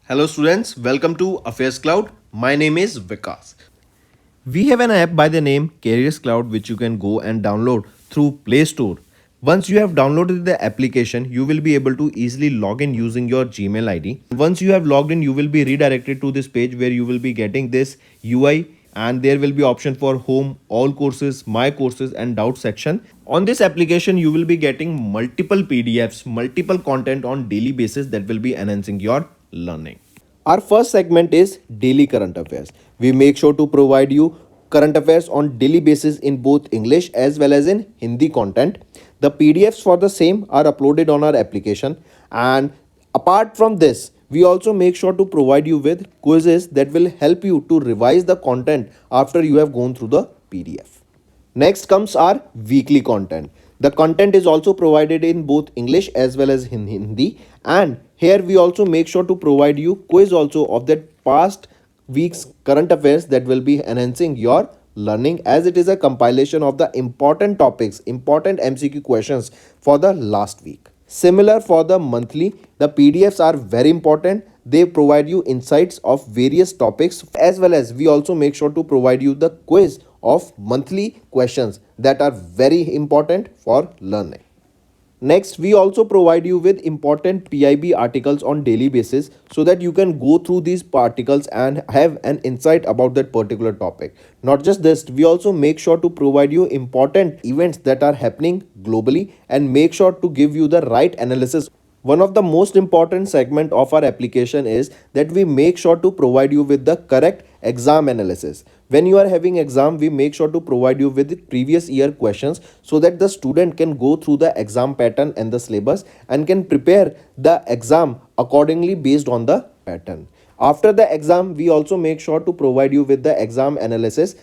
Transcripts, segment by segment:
Hello students, welcome to AffairsCloud. My name is Vikas. We have an app by the name CareersCloud which you can go and download through Play Store. Once you have downloaded the application, you will be able to easily log in using your Gmail ID. Once you have logged in, you will be redirected to this page where you will be getting this UI and there will be option for home, all courses, my courses and doubt section. On this application, you will be getting multiple PDFs, multiple content on daily basis that will be enhancing your learning. Our first segment is daily current affairs. We make sure to provide you current affairs on daily basis in both English as well as in Hindi content. The PDFs for the same are uploaded on our application, and apart from this, we also make sure to provide you with quizzes that will help you to revise the content after you have gone through the PDF. Next comes our weekly content. The content is also provided in both English as well as in Hindi, and here we also make sure to provide you quiz also of that past week's current affairs that will be enhancing your learning, as it is a compilation of the important topics, important MCQ questions for the last week. Similar for the monthly, the PDFs are very important. They provide you insights of various topics, as well as we also make sure to provide you the quiz of monthly questions that are very important for learning. Next, we also provide you with important PIB articles on daily basis so that you can go through these articles and have an insight about that particular topic. Not just this, we also make sure to provide you important events that are happening globally and make sure to give you the right analysis. One of the most important segment of our application is that we make sure to provide you with the correct exam analysis. When you are having exam, we make sure to provide you with previous year questions so that the student can go through the exam pattern and the syllabus and can prepare the exam accordingly based on the pattern. After the exam, we also make sure to provide you with the exam analysis.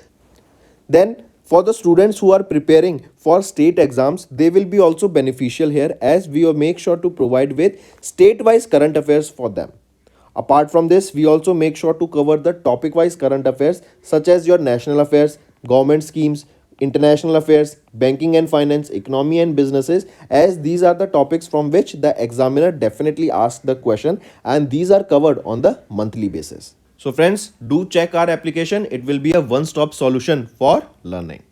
Then for the students who are preparing for state exams, they will be also beneficial here, as we will make sure to provide with state-wise current affairs for them. Apart from this, we also make sure to cover the topic-wise current affairs such as your national affairs, government schemes, international affairs, banking and finance, economy and businesses, as these are the topics from which the examiner definitely asks the question, and these are covered on the monthly basis. So friends, do check our application. It will be a one-stop solution for learning.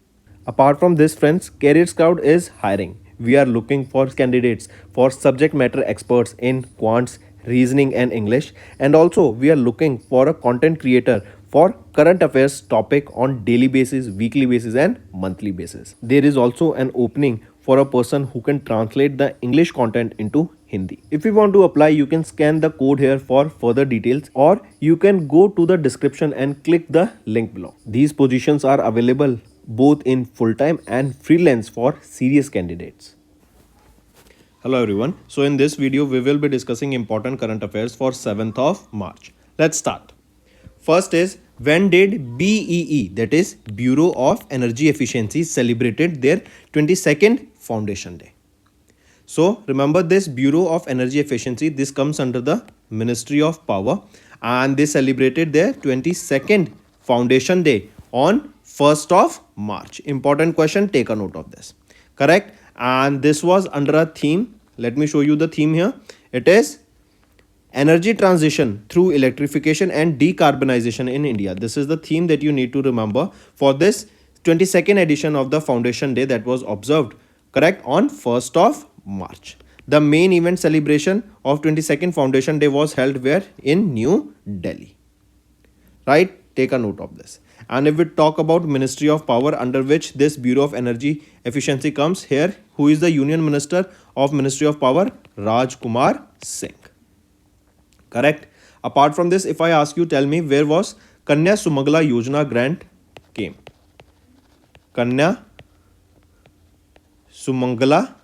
Apart from this, friends, CareersCloud is hiring. We are looking for candidates for subject matter experts in quants, reasoning and English, and also we are looking for a content creator for current affairs topic on daily basis, weekly basis and monthly basis. There is also an opening for a person who can translate the English content into Hindi. If you want to apply, you can scan the code here for further details, or you can go to the description and click the link below. These positions are available both in full-time and freelance for serious candidates. Hello everyone. So in this video, we will be discussing important current affairs for 7th of March. Let's start. First is, when did BEE, that is Bureau of Energy Efficiency, celebrated their 22nd Foundation Day? So remember, this Bureau of Energy Efficiency, this comes under the Ministry of Power, and they celebrated their 22nd Foundation Day on 1st of March. Important question, take a note of this. Correct? And this was under a theme. Let me show you the theme here. It is energy transition through electrification and decarbonization in India. This is the theme that you need to remember for this 22nd edition of the Foundation Day that was observed, correct, on 1st of March. The main event celebration of 22nd Foundation Day was held where? In New Delhi. Right? Take a note of this. And if we talk about Ministry of Power, under which this Bureau of Energy Efficiency comes here, who is the Union Minister of Ministry of Power? Raj Kumar Singh. Correct. Apart from this, if I ask you, tell me, where was Kanya Sumangala Yojana grant came? Kanya Sumangala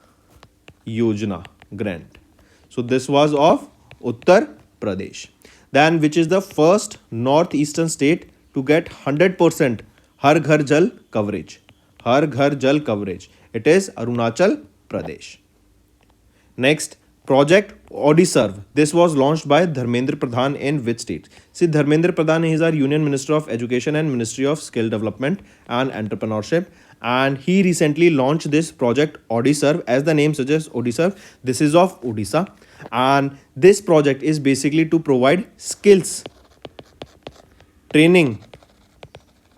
Yojana grant. So this was of Uttar Pradesh. Then which is the first northeastern state to get 100% Har Ghar Jal coverage? Har Ghar Jal coverage. It is Arunachal Pradesh. Next, Project Audiserve. This was launched by Dharmendra Pradhan in which state? See, Dharmendra Pradhan is our Union Minister of Education and Ministry of Skill Development and Entrepreneurship, and he recently launched this Project Audiserve. As the name suggests, Audiserve, this is of Odisha. And this project is basically to provide skills training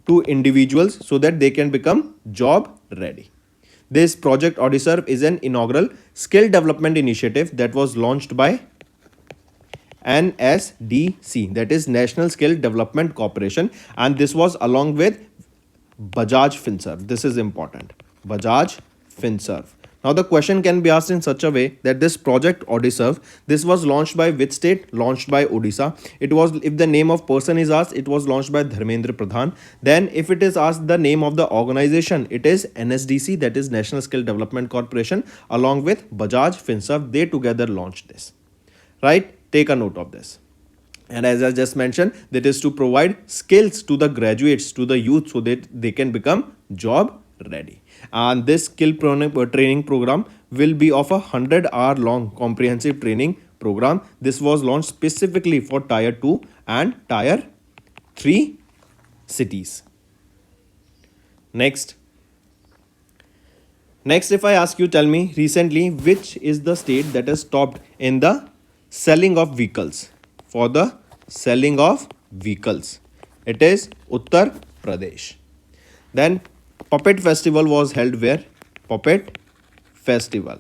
to individuals so that they can become job ready. This project Audiserve is an inaugural skill development initiative that was launched by NSDC, that is National Skill Development Corporation, and this was along with Bajaj Finserv. This is important. Bajaj Finserv. Now the question can be asked in such a way that this project Audiserve, this was launched by which state? Launched by Odisha. It was, if the name of person is asked, it was launched by Dharmendra Pradhan. Then if it is asked the name of the organization, it is NSDC, that is National Skill Development Corporation, along with Bajaj Finserv. They together launched this. Right? Take a note of this. And as I just mentioned, that is to provide skills to the graduates, to the youth, so that they can become job ready. And this training program will be of a 100-hour long comprehensive training program. This was launched specifically for Tier 2 and Tier 3 cities. Next, if I ask you, tell me recently which is the state that has topped in the selling of vehicles. For the selling of vehicles, it is Uttar Pradesh. Then Puppet Festival was held where? Puppet Festival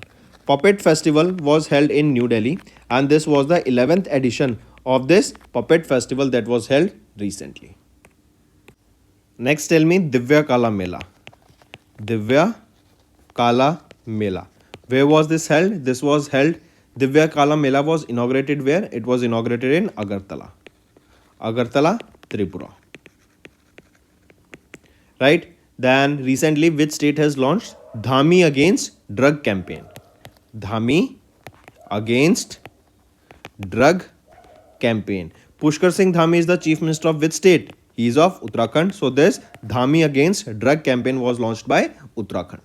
was held in New Delhi, and this was the 11th edition of this Puppet Festival that was held recently. Next, tell me Divya Kala Mela. Divya Kala Mela. Where was this held? This was held, Divya Kala Mela was inaugurated where? It was inaugurated in Agartala. Agartala, Tripura. Right? Then recently, which state has launched Dhami Against Drug campaign? Dhami Against Drug campaign. Pushkar Singh Dhami is the Chief Minister of which state? He is of Uttarakhand. So this Dhami Against Drug campaign was launched by Uttarakhand.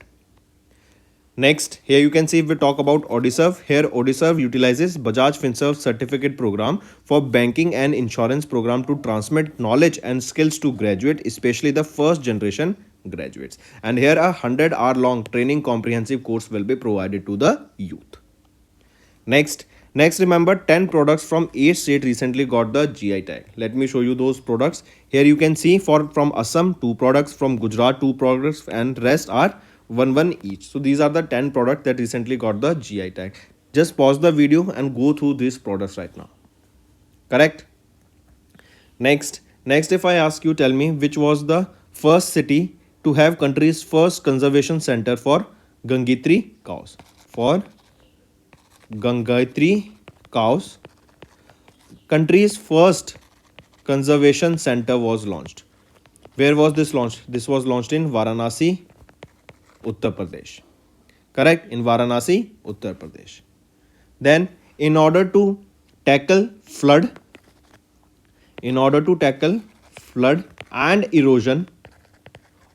Next, here you can see if we talk about Audiserve. Here Audiserve utilizes Bajaj Finserv certificate program for banking and insurance program to transmit knowledge and skills to graduate, especially the first generation graduates. And here a 100-hour long training comprehensive course will be provided to the youth. Next, remember 10 products from 8 states recently got the GI tag. Let me show you those products. Here you can see from Assam 2 products, from Gujarat 2 products, and rest are one each. So these are the 10 products that recently got the GI tag. Just pause the video and go through these products right now. Correct? Next, if I ask you, tell me which was the first city to have country's first conservation center for Gangotri cows. For Gangotri cows, country's first conservation center was launched. Where was this launched? This was launched in Varanasi, Uttar Pradesh. Correct? In Varanasi, Uttar Pradesh. Then, in order to tackle flood and erosion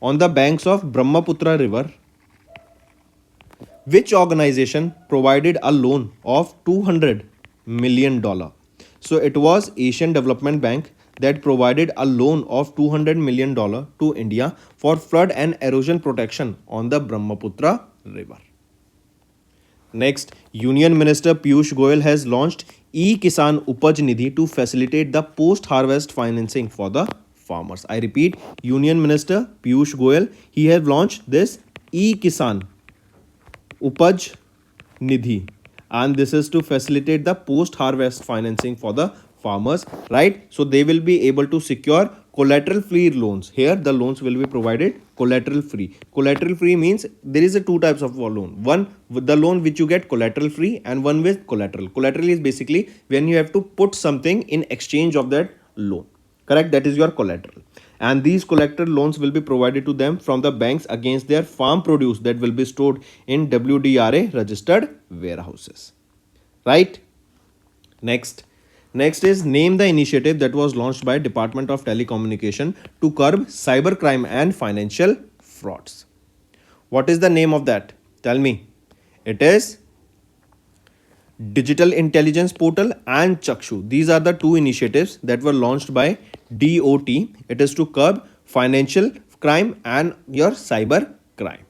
on the banks of Brahmaputra river, which organization provided a loan of $200 million? So it was Asian Development Bank that provided a loan of $200 million to India for flood and erosion protection on the Brahmaputra river. Next, Union Minister Piyush Goyal has launched E-Kisan Upaj Nidhi to facilitate the post-harvest financing for the farmers. I repeat, Union Minister Piyush Goyal, he has launched this E-Kisan Upaj Nidhi, and this is to facilitate the post-harvest financing for the farmers, right? So they will be able to secure collateral free loans. Here the loans will be provided collateral free. Collateral free means there is a 2 types of loan. One with the loan which you get collateral free, and one with collateral. Collateral is basically when you have to put something in exchange of that loan. Correct? That is your collateral. And these collateral loans will be provided to them from the banks against their farm produce that will be stored in WDRA registered warehouses. Right? Next is name the initiative that was launched by Department of Telecommunication to curb cybercrime and financial frauds. What is the name of that? Tell me. It is Digital Intelligence Portal and Chakshu. These are the 2 initiatives that were launched by DOT. It is to curb financial crime and your cyber crime.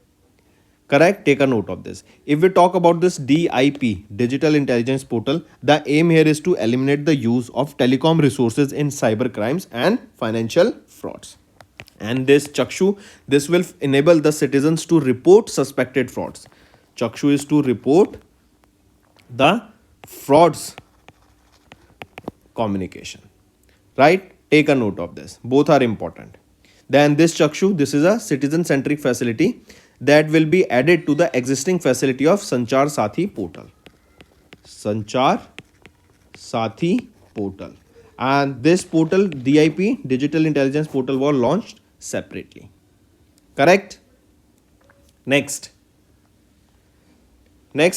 Correct? Take a note of this. If we talk about this DIP, Digital Intelligence Portal, the aim here is to eliminate the use of telecom resources in cyber crimes and financial frauds. And this Chakshu, this will enable the citizens to report suspected frauds. Chakshu is to report the frauds communication. Right? Take a note of this. Both are important. Then this Chakshu, this is a citizen-centric facility that will be added to the existing facility of Sanchar Sathi portal. Sanchar Sathi portal. And this portal, DIP, Digital Intelligence Portal, was launched separately. Correct? Next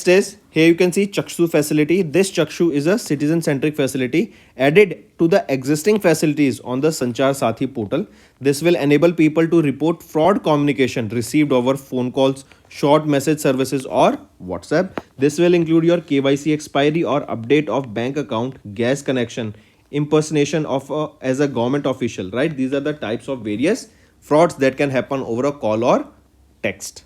is, here you can see Chakshu facility. This Chakshu is a citizen-centric facility added to the existing facilities on the Sanchar Sathi portal. This will enable people to report fraud communication received over phone calls, short message services or WhatsApp. This will include your KYC expiry or update of bank account, gas connection, impersonation of as a government official, right? These are the types of various frauds that can happen over a call or text.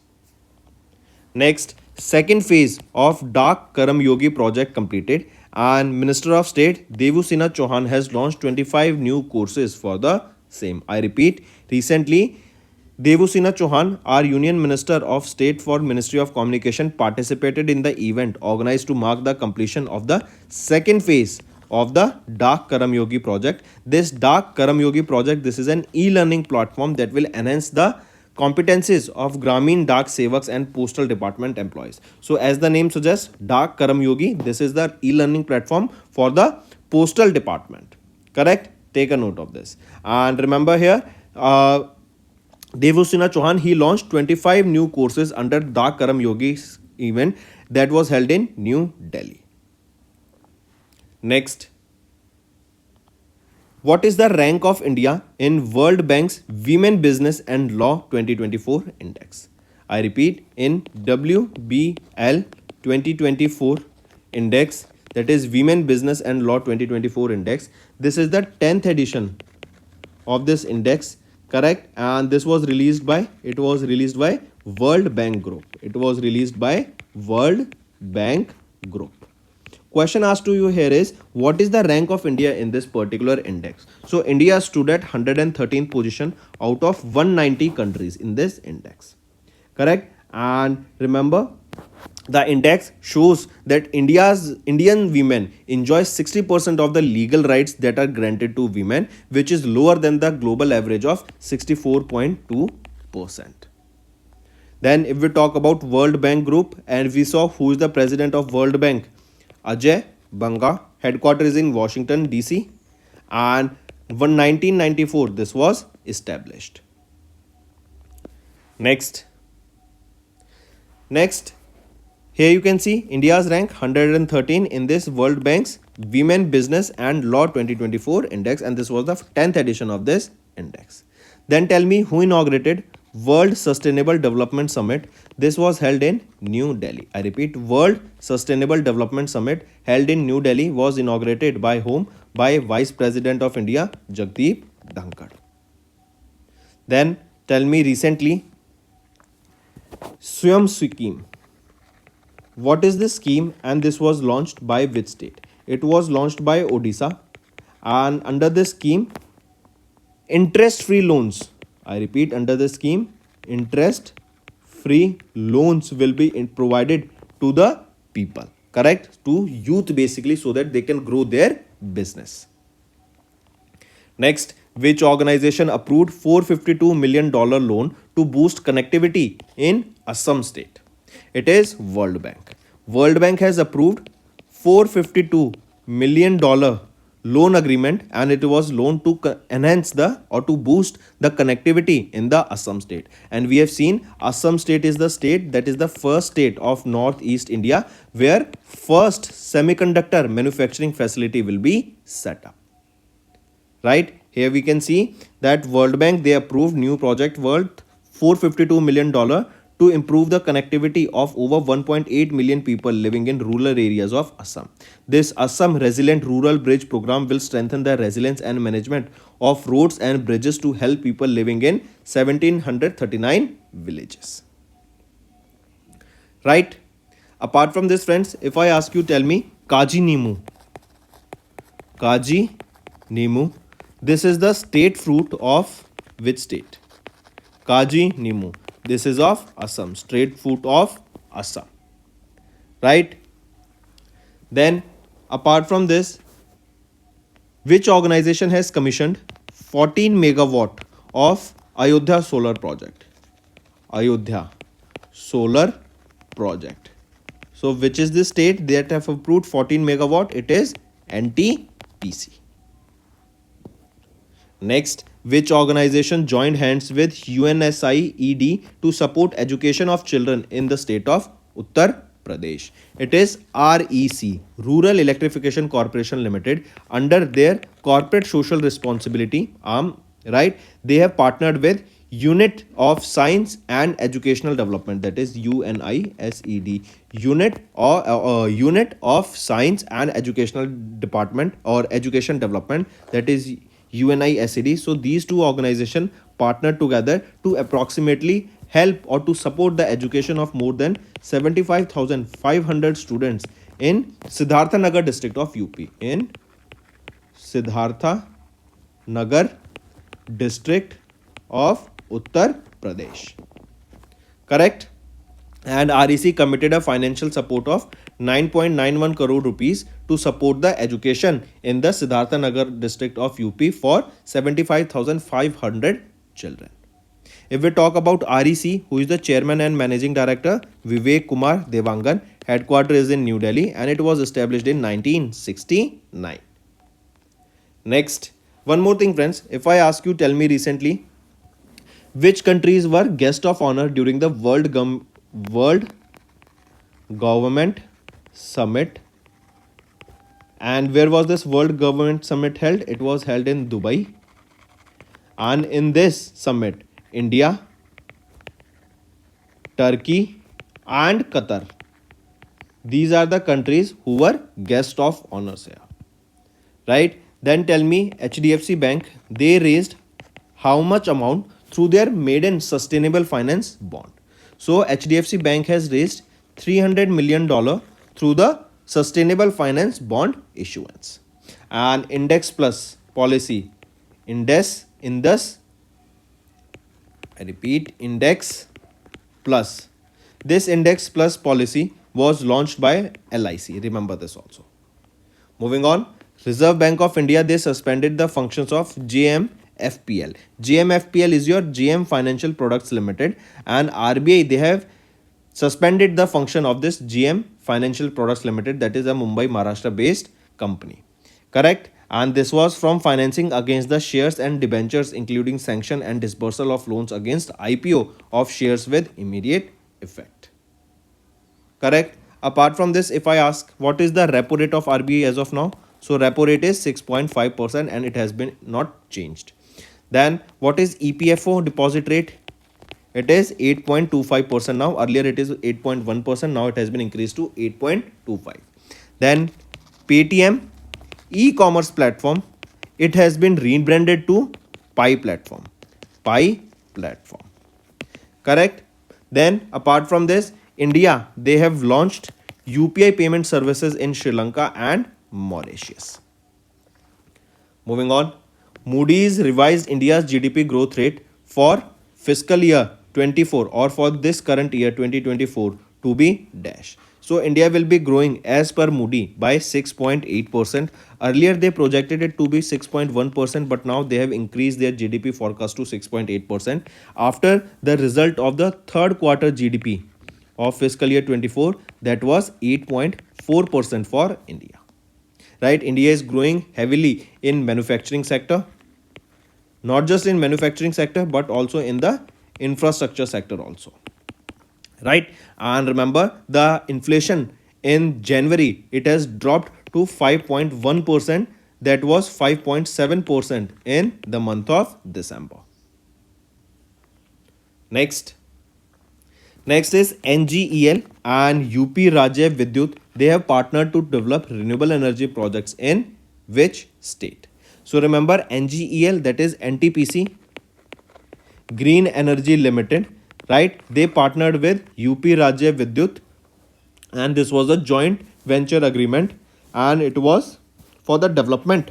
Next, second phase of Dak Karam Yogi project completed, and Minister of State Devusina Chauhan has launched 25 new courses for the same. I repeat, recently Devusina Chauhan, our Union Minister of State for Ministry of Communication, participated in the event organized to mark the completion of the second phase of the Dak Karam Yogi project. This Dak Karam Yogi project, this is an e-learning platform that will enhance the competencies of Grameen Dak Sevaks and Postal Department employees. So as the name suggests, Dak Karam Yogi, this is the e-learning platform for the Postal Department. Correct? Take a note of this. And remember here, Devusina Chauhan, he launched 25 new courses under Dak Karam Yogi's event that was held in New Delhi. Next, what is the rank of India in World Bank's Women Business and Law 2024 Index? I repeat, in WBL 2024 Index, that is Women Business and Law 2024 Index. This is the 10th edition of this index, correct? And this was released by, World Bank Group. It was released by World Bank Group. Question asked to you here is, what is the rank of India in this particular index? So India stood at 113th position out of 190 countries in this index. Correct? And remember, the index shows that Indian women enjoy 60% of the legal rights that are granted to women, which is lower than the global average of 64.2%. Then if we talk about World Bank Group, and we saw who is the president of World Bank, Ajay Banga, headquarters is in Washington DC, and 1994 this was established. Next, here you can see India's rank 113 in this World Bank's Women Business and Law 2024 Index, and this was the 10th edition of this index. Then tell me who inaugurated World Sustainable Development Summit. This was held in New Delhi. I repeat, World Sustainable Development Summit held in New Delhi was inaugurated by whom? By Vice President of India, Jagdeep Dhankad. Then tell me recently, Swayam scheme. What is this scheme, and this was launched by which state? It was launched by Odisha, and under this scheme, interest-free loans. I repeat, under the scheme, interest-free loans will be provided to the people, correct? To youth basically, so that they can grow their business. Next, which organization approved $452 million loan to boost connectivity in Assam state? It is World Bank. World Bank has approved $452 million loan agreement, and it was loan to enhance the or to boost the connectivity in the Assam state. And we have seen Assam state is the state that is the first state of Northeast India where first semiconductor manufacturing facility will be set up. Right? Here we can see that World Bank, they approved new project worth $452 million to improve the connectivity of over 1.8 million people living in rural areas of Assam. This Assam Resilient Rural Bridge Program will strengthen the resilience and management of roads and bridges to help people living in 1739 villages. right? Apart from this, friends, if I ask you, tell me Kaji Nimu. Kaji Nimu. This is the state fruit of which state? Kaji Nimu. This is of Assam. State fruit of Assam. Right? Then, apart from this, which organization has commissioned 14 megawatt of Ayodhya solar project? Ayodhya solar project. So, which is the state that have approved 14 megawatt? It is NTPC. Next, which organization joined hands with UNSIED to support education of children in the state of Uttar Pradesh? It is REC, Rural Electrification Corporation Limited, under their corporate social responsibility arm, right? They have partnered with Unit of Science and Educational Development, that is UNISED, Unit of Science and Educational Department or Education Development, that is UNISED. So these two organizations partnered together to approximately help or to support the education of more than 75,500 students in Siddhartha Nagar district of UP. In Siddhartha Nagar district of Uttar Pradesh. Correct? And REC committed a financial support of 9.91 crore rupees to support the education in the Siddhartha Nagar district of UP for 75,500 children. If we talk about REC, who is the chairman and managing director? Vivek Kumar Devangan. Headquarters is in New Delhi and it was established in 1969. Next, one more thing, friends. If I ask you, tell me recently, which countries were guest of honor during the World Government Summit? And where was this World Government Summit held? It was held in Dubai. And in this summit, India, Turkey, and Qatar. These are the countries who were guest of honors here. Right? Then tell me, HDFC Bank, they raised how much amount through their maiden sustainable finance bond? So HDFC Bank has raised $300 million through the sustainable finance bond issuance. And Index Plus policy, Index Plus. This Index Plus policy was launched by LIC. Remember this also. Moving on, Reserve Bank of India, they suspended the functions of JMFPL. JMFPL is your JM Financial Products Limited, and RBI, they have suspended the function of this GM Financial Products Limited, that is a Mumbai, Maharashtra based company. Correct? And this was from financing against the shares and debentures, including sanction and disbursal of loans against IPO of shares with immediate effect. Correct? Apart from this, if I ask, what is the repo rate of RBI as of now? So repo rate is 6.5% and it has been not changed. Then what is EPFO deposit rate? It is 8.25% now. Earlier it is 8.1%. Now it has been increased to 8.25. Then Paytm e-commerce platform, it has been rebranded to Pi platform. Pi platform. Correct? Then apart from this, India, they have launched UPI payment services in Sri Lanka and Mauritius. Moving on, Moody's revised India's GDP growth rate for fiscal year 24 or for this current year 2024 to be dash. So India will be growing as per Moody by 6.8%. Earlier they projected it to be 6.1%, but now they have increased their GDP forecast to 6.8% after the result of the third quarter GDP of fiscal year 24, that was 8.4% for India. Right? India is growing heavily in manufacturing sector, not just in manufacturing sector but also in the infrastructure sector also. Right? And remember, the inflation in January, it has dropped to 5.1%. That was 5.7% in the month of December. Next is NGEL and UP Rajya Vidyut. They have partnered to develop renewable energy projects in which state? So remember, NGEL, that is NTPC, Green Energy Limited, right? They partnered with UP Rajya Vidyut and this was a joint venture agreement, and it was for the development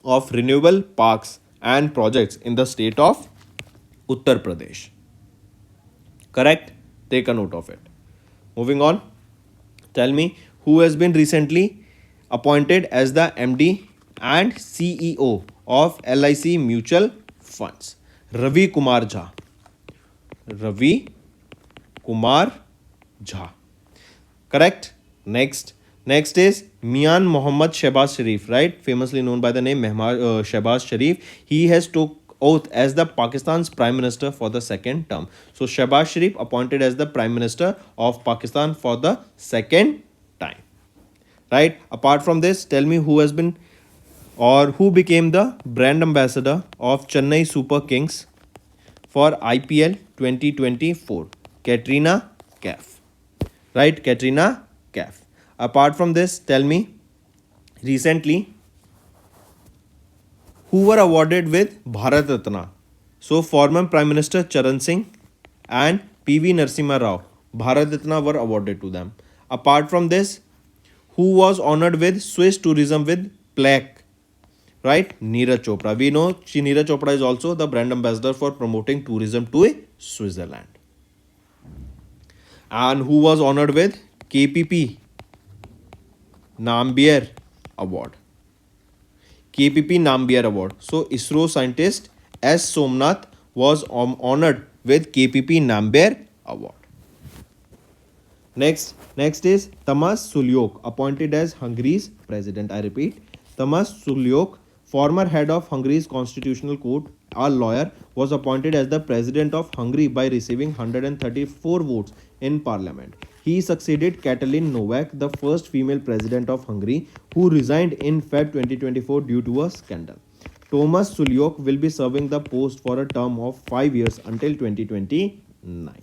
of renewable parks and projects in the state of Uttar Pradesh. Correct? Take a note of it. Moving on, tell me who has been recently appointed as the MD and CEO of LIC Mutual Funds. Ravi Kumar Jha. Ravi Kumar Jha. Correct? Next is Mian Mohammad Shehbaz Sharif, right? Famously known by the name Shehbaz Sharif. He has took oath as the Pakistan's Prime Minister for the second term. So Shehbaz Sharif appointed as the Prime Minister of Pakistan for the second time. Right? Apart from this, tell me who has been or who became the brand ambassador of Chennai Super Kings for IPL 2024. Katrina Kaif. Right? Katrina Kaif. Apart from this, tell me recently who were awarded with Bharat Ratna. So former Prime Minister Charan Singh and PV Narasimha Rao, Bharat Ratna were awarded to them. Apart from this, who was honored with Swiss tourism with plaque? Right? Neeraj Chopra. We know Neeraj Chopra is also the brand ambassador for promoting tourism to Switzerland. And who was honored with KPP Nambiar Award. KPP Nambiar Award. So ISRO scientist S. Somnath was honored with KPP Nambiar Award. Next is Tamas Sulyok, appointed as Hungary's president. I repeat, Tamas Sulyok, former head of Hungary's constitutional court, a lawyer, was appointed as the president of Hungary by receiving 134 votes in parliament. He succeeded Katalin Novak, the first female president of Hungary, who resigned in Feb 2024 due to a scandal. Thomas Sulyok will be serving the post for a term of 5 years until 2029.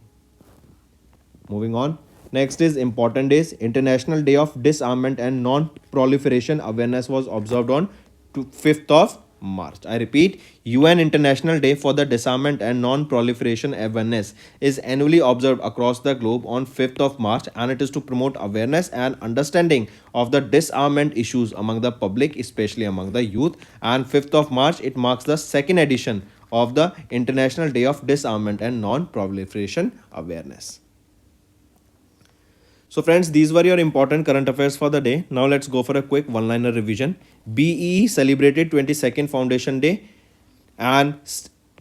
Moving on. Next is important days. International Day of Disarmament and Non-Proliferation Awareness was observed on 5th of March. I repeat, UN International Day for the Disarmament and Non-Proliferation Awareness is annually observed across the globe on 5th of March, and it is to promote awareness and understanding of the disarmament issues among the public, especially among the youth. And 5th of March, it marks the second edition of the International Day of Disarmament and Non-Proliferation Awareness. So friends, these were your important current affairs for the day. Now let's go for a quick one-liner revision. BEE celebrated 22nd Foundation Day, and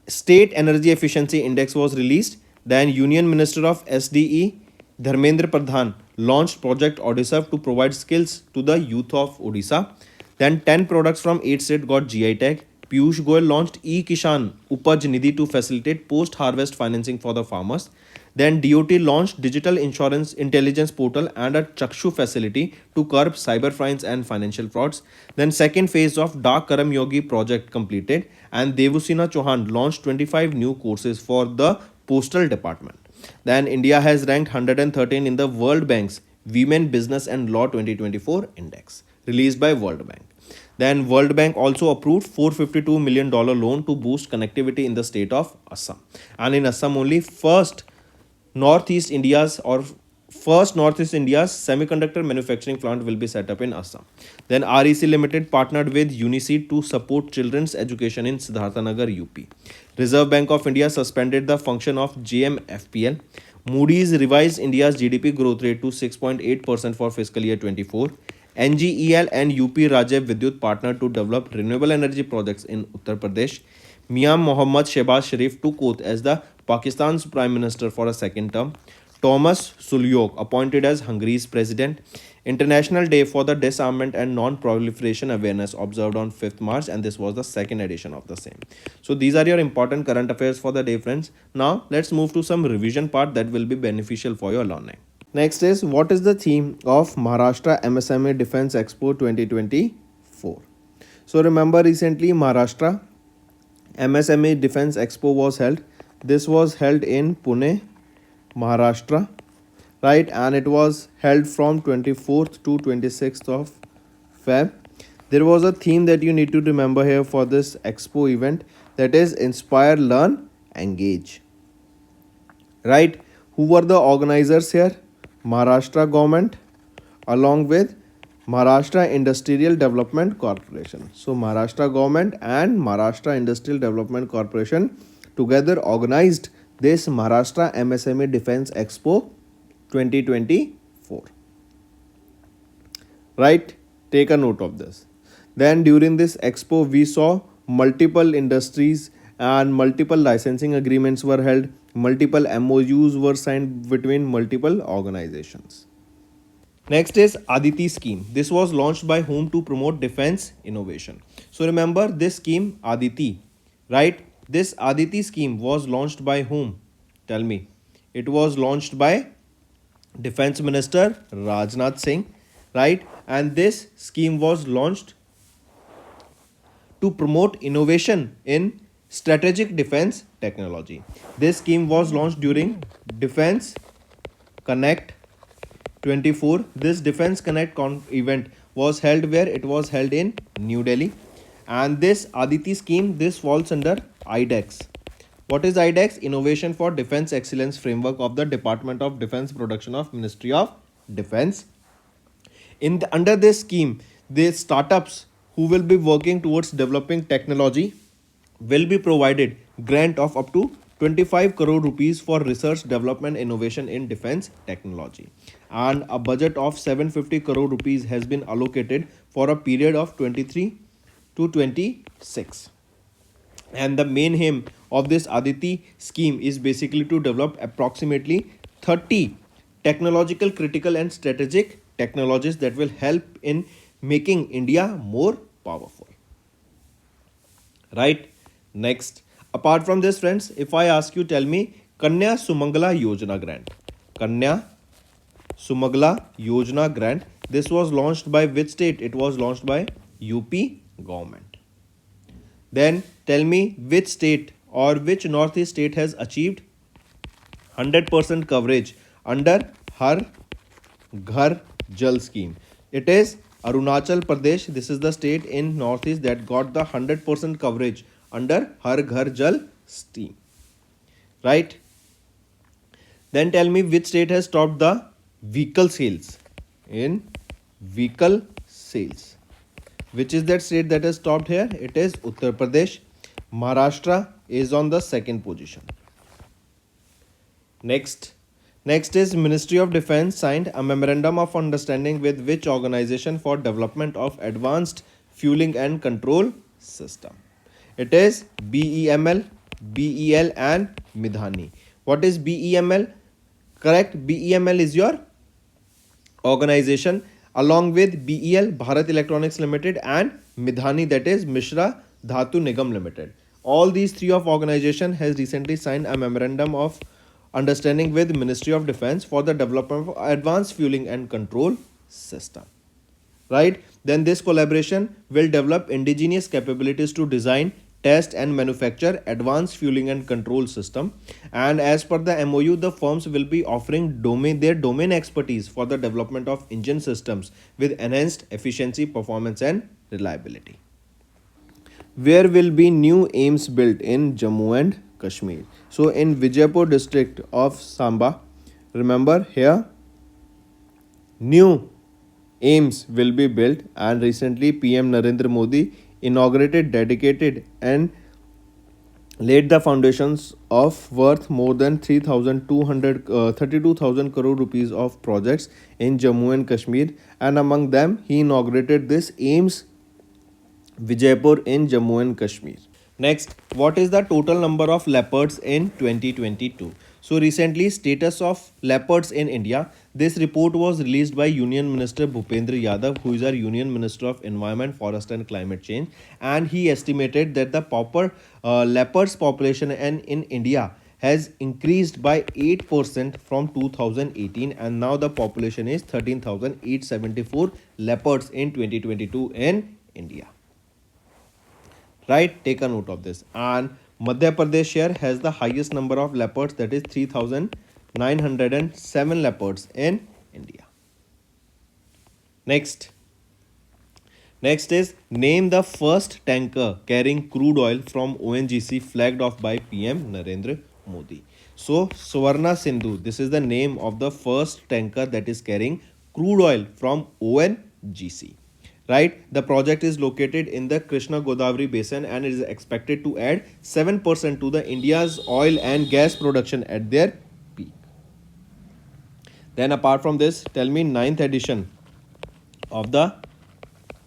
State Energy Efficiency Index was released. Then Union Minister of SDE Dharmendra Pradhan launched Project Odisha to provide skills to the youth of Odisha. Then 10 products from 8 states got GI tag. Piyush Goyal launched E-Kishan Upaj Nidhi to facilitate post-harvest financing for the farmers. Then DOT launched Digital Insurance Intelligence Portal and a Chakshu facility to curb cyber crimes and financial frauds. Then second phase of Dak Karam Yogi project completed, and Devusina Chauhan launched 25 new courses for the Postal Department. Then India has ranked 113 in the World Bank's Women Business and Law 2024 Index, released by World Bank. Then World Bank also approved $452 million loan to boost connectivity in the state of Assam. And in Assam only, first Northeast India's semiconductor manufacturing plant will be set up in Assam. Then REC Limited partnered with Uniseed to support children's education in Siddharthanagar, UP. Reserve Bank of India suspended the function of JMFPL. Moody's revised India's GDP growth rate to 6.8% for fiscal year 24. NGEL and UP Rajya Vidyut partnered to develop renewable energy projects in Uttar Pradesh. Mian Mohammad Shehbaz Sharif took oath as the Pakistan's Prime Minister for a second term. Thomas Sulyok appointed as Hungary's president. International Day for the Disarmament and Non-Proliferation Awareness observed on 5th March, and this was the second edition of the same. So these are your important current affairs for the day, friends. Now let's move to some revision part that will be beneficial for your learning. Next is, what is the theme of Maharashtra MSME Defense Expo 2024? So remember, recently Maharashtra MSME Defense Expo was held. This was held in Pune, Maharashtra, right? And it was held from 24th to 26th of Feb. There was a theme that you need to remember here for this expo event, that is Inspire, Learn, Engage. Right? Who were the organizers here? Maharashtra government, along with Maharashtra Industrial Development Corporation. So Maharashtra government and Maharashtra Industrial Development Corporation together organized this Maharashtra MSME Defense Expo 2024. Right? Take a note of this. Then during this expo, we saw multiple industries and multiple licensing agreements were held, multiple MOUs were signed between multiple organizations. Next is Aditi scheme. This was launched by whom to promote defense innovation. So remember this scheme Aditi, right? This Aditi scheme was launched by whom? Tell me. It was launched by Defense Minister Rajnath Singh, right? And this scheme was launched to promote innovation in strategic defense technology. This scheme was launched during Defense Connect 24. This Defense Connect event was held where? It was held in New Delhi. And this Aditi scheme, this falls under IDEX. What is IDEX? Innovation for Defense Excellence Framework of the Department of Defense Production of Ministry of Defense. Under this scheme, the startups who will be working towards developing technology will be provided grant of up to 25 crore rupees for research development innovation in defense technology, and a budget of 750 crore rupees has been allocated for a period of 23 to 26. And the main aim of this Aditi scheme is basically to develop approximately 30 technological critical and strategic technologies that will help in making India more powerful. Right? Next, apart from this, friends, if I ask you, tell me Kanya Sumangala Yojana grant. Kanya Sumangala Yojana grant. This was launched by which state? It was launched by UP government. Then tell me which state or which northeast state has achieved 100% coverage under Har Ghar Jal scheme. It is Arunachal Pradesh. This is the state in northeast that got the 100% coverage under Har Ghar Jal scheme. Right? Then tell me which state has topped the vehicle sales in vehicle sales. Which is that state that has topped here? It is Uttar Pradesh. Maharashtra is on the second position. Next is Ministry of Defense signed a memorandum of understanding with which organization for development of advanced fueling and control system. It is BEML, BEL and Midhani. What is BEML? Correct, BEML is your organization, along with BEL, Bharat Electronics Limited, and Midhani, that is Mishra Dhatu Nigam Limited. All these three of organization has recently signed a memorandum of understanding with Ministry of Defense for the development of advanced fueling and control system. Right? Then this collaboration will develop indigenous capabilities to design, test and manufacture advanced fueling and control system. And as per the MOU, the firms will be offering their domain expertise for the development of engine systems with enhanced efficiency, performance and reliability. Where will be new AIMS built? In Jammu and Kashmir. So in Vijaypur district of Samba, remember here, new AIMS will be built, and recently PM Narendra Modi inaugurated, dedicated and laid the foundations of worth more than 32,000 crore rupees of projects in Jammu and Kashmir, and among them he inaugurated this AIMS Vijaypur in Jammu and Kashmir. Next, what is the total number of leopards in 2022? So recently, status of leopards in India. This report was released by Union Minister Bhupendra Yadav, who is our Union Minister of Environment, Forest and Climate Change, and he estimated that the leopards population in India has increased by 8% from 2018, and now the population is 13,874 leopards in 2022 in India. Right, take a note of this. And Madhya Pradesh here has the highest number of leopards, that is 3,907 leopards in India. Next is name the first tanker carrying crude oil from ONGC flagged off by PM Narendra Modi. So Swarna Sindhu, this is the name of the first tanker that is carrying crude oil from ONGC. Right, the project is located in the Krishna Godavari basin and it is expected to add 7% to the India's oil and gas production at their peak. Then apart from this, tell me ninth edition of the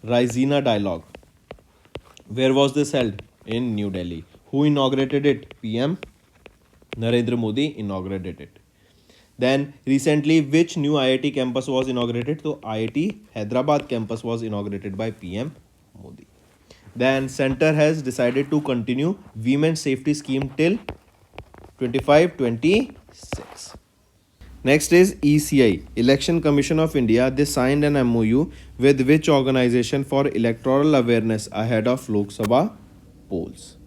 Raisina Dialogue. Where was this held? In New Delhi. Who inaugurated it? PM Narendra Modi inaugurated it. Then recently, which new IIT campus was inaugurated? So IIT Hyderabad campus was inaugurated by PM Modi. Then center has decided to continue women's safety scheme till 25-26. Next is ECI, Election Commission of India. They signed an MOU with which organization for electoral awareness ahead of Lok Sabha polls?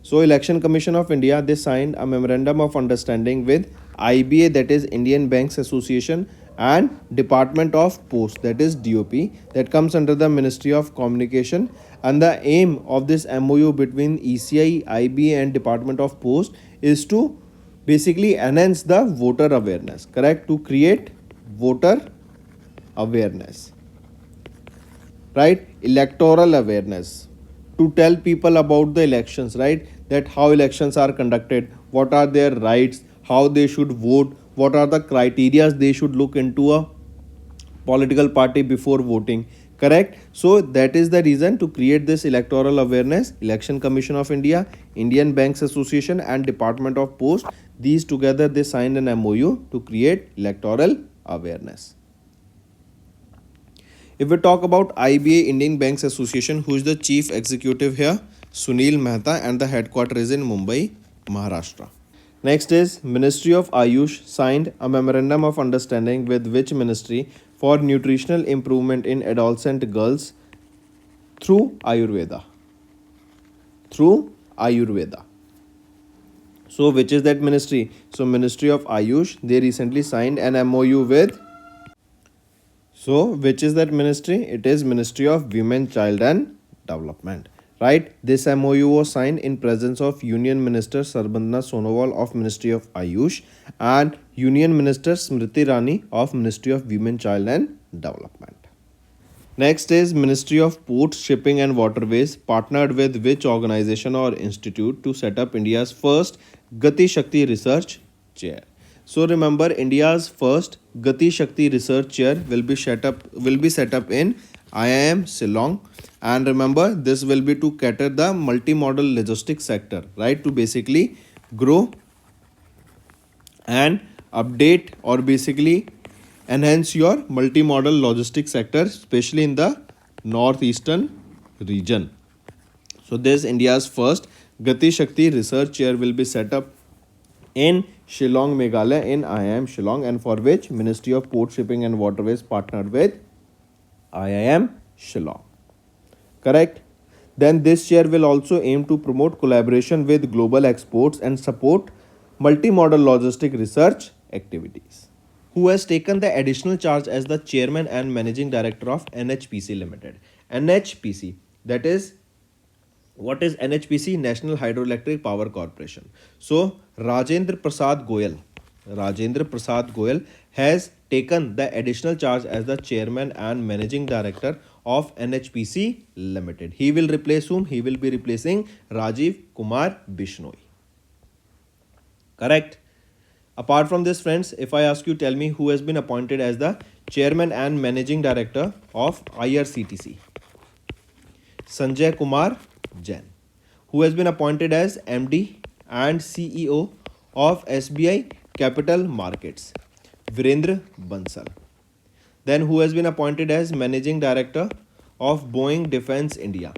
So Election Commission of India, they signed a memorandum of understanding with IBA, that is Indian Banks Association, and Department of Post, that is DOP, that comes under the Ministry of Communication. And the aim of this MOU between ECI, IBA and Department of Post is to basically enhance the voter awareness, correct, to create voter awareness, right, electoral awareness, to tell people about the elections, right, that how elections are conducted, what are their rights, how they should vote, what are the criteria they should look into a political party before voting, correct. So that is the reason to create this electoral awareness. Election Commission of India, Indian Banks Association and Department of Post, these together they signed an MOU to create electoral awareness. If we talk about IBA, Indian Banks Association, who is the chief executive here? Sunil Mehta, and the headquarters is in Mumbai, Maharashtra. Next is Ministry of Ayush signed a memorandum of understanding with which ministry for nutritional improvement in adolescent girls through Ayurveda. Through Ayurveda. So which is that ministry? So Ministry of Ayush, they recently signed an MOU with. So which is that ministry? It is Ministry of Women, Child and Development. Right, this MOU was signed in presence of Union Minister Sarbandna Sonowal of Ministry of Ayush and Union Minister Smriti Irani of Ministry of Women, Child and Development. Next is Ministry of Ports, Shipping and Waterways partnered with which organization or institute to set up India's first Gati Shakti Research Chair? So remember, India's first Gati Shakti Research Chair will be set up in IIM Shillong. And remember, this will be to cater the multimodal logistics sector, right, to basically grow and update or basically enhance your multimodal logistics sector, especially in the northeastern region. So this India's first Gati Shakti Research Chair will be set up in Shillong, Meghalaya, in IIM Shillong, and for which Ministry of Port, Shipping and Waterways partnered with IIM Shillong. Correct. Then this chair will also aim to promote collaboration with global exports and support multimodal logistic research activities. Who has taken the additional charge as the chairman and managing director of NHPC Limited? NHPC, that is, what is NHPC? National Hydroelectric Power Corporation. So Rajendra Prasad Goyal has taken the additional charge as the chairman and managing director of NHPC Limited. He will replace whom? He will be replacing Rajiv Kumar Bishnoi. Correct. Apart from this, friends, if I ask you, tell me who has been appointed as the chairman and managing director of IRCTC? Sanjay Kumar Jain. Who has been appointed as MD and CEO of SBI Capital Markets? Virendra Bansal. Then who has been appointed as managing director of Boeing Defense India?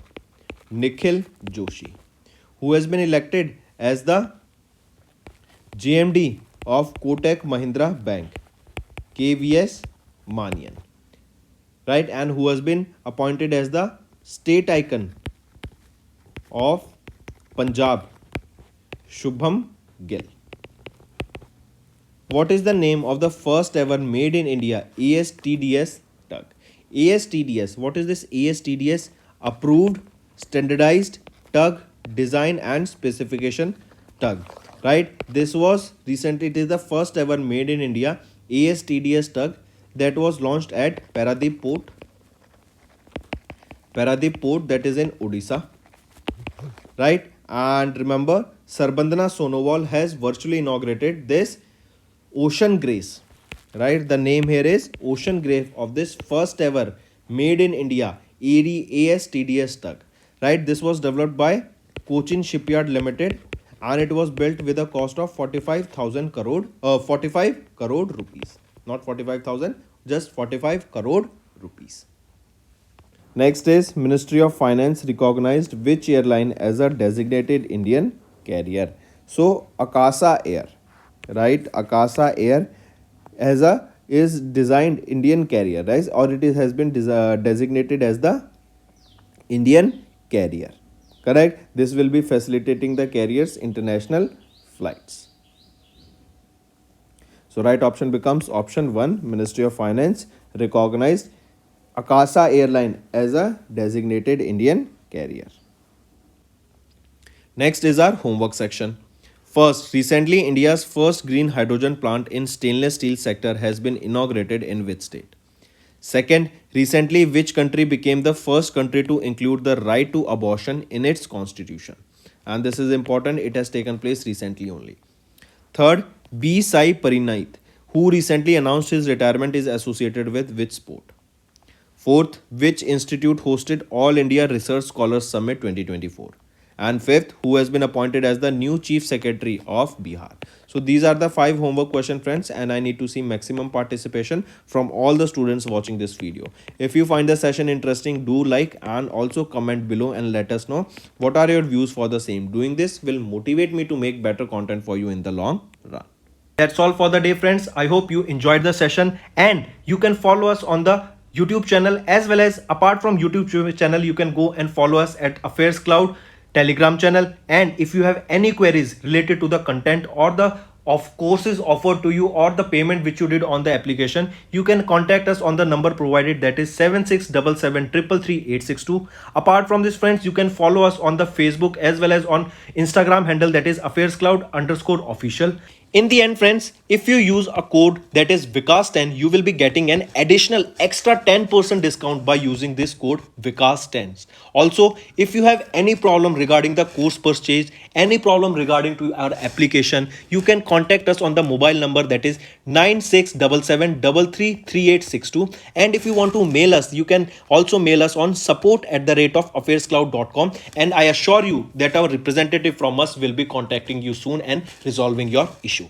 Nikhil Joshi. Who has been elected as the JMD of Kotak Mahindra Bank? KVS Manian. Right, and who has been appointed as the state icon of Punjab? Shubham Gill. What is the name of the first ever made in India ASTDS tug? ASTDS, what is this ASTDS? Approved Standardized Tug Design and Specification Tug. Right, this was recently, it is the first ever made in India ASTDS tug. that was launched at Paradip Port, that is in Odisha, right? And remember, Sarbandana Sonowal has virtually inaugurated this Ocean Grace, right? The name here is Ocean Grace of this first ever made in India ASTDS tug, right? This was developed by Cochin Shipyard Limited, and it was built with a cost of 45 crore rupees, not 45,000, just 45 crore rupees. Next is Ministry of Finance recognized which airline as a designated Indian carrier. So Akasa Air, right? Akasa Air as a is designed Indian carrier, right? Or it is, has been designated as the Indian carrier. Correct? This will be facilitating the carrier's international flights. So right option becomes option 1. Ministry of Finance recognized Akasa Airline as a designated Indian carrier. Next is our homework section. First, recently India's first green hydrogen plant in stainless steel sector has been inaugurated in which state? Second, recently which country became the first country to include the right to abortion in its constitution? And this is important, it has taken place recently only. Third, B. Sai Parinath, who recently announced his retirement, is associated with which sport? Fourth, which institute hosted All India Research Scholars Summit 2024? And fifth, who has been appointed as the new Chief Secretary of Bihar? So these are the 5 homework question, friends, and I need to see maximum participation from all the students watching this video. If you find the session interesting, do like and also comment below and let us know what are your views for the same. Doing this will motivate me to make better content for you in the long run. That's all for the day, friends. I hope you enjoyed the session, and you can follow us on the YouTube channel, as well as apart from YouTube channel, you can go and follow us at AffairsCloud Telegram channel. And if you have any queries related to the content or the of courses offered to you or the payment which you did on the application, you can contact us on the number provided, that is 7677333862. Apart from this, friends, you can follow us on the Facebook as well as on Instagram handle, that is AffairsCloud_official. In the end, friends, if you use a code that is Vikas10, you will be getting an additional extra 10% discount by using this code Vikas10. Also, if you have any problem regarding the course purchase, any problem regarding to our application, you can contact us on the mobile number, that is 9677333862. And if you want to mail us, you can also mail us on support@affairscloud.com, and I assure you that our representative from us will be contacting you soon and resolving your issue.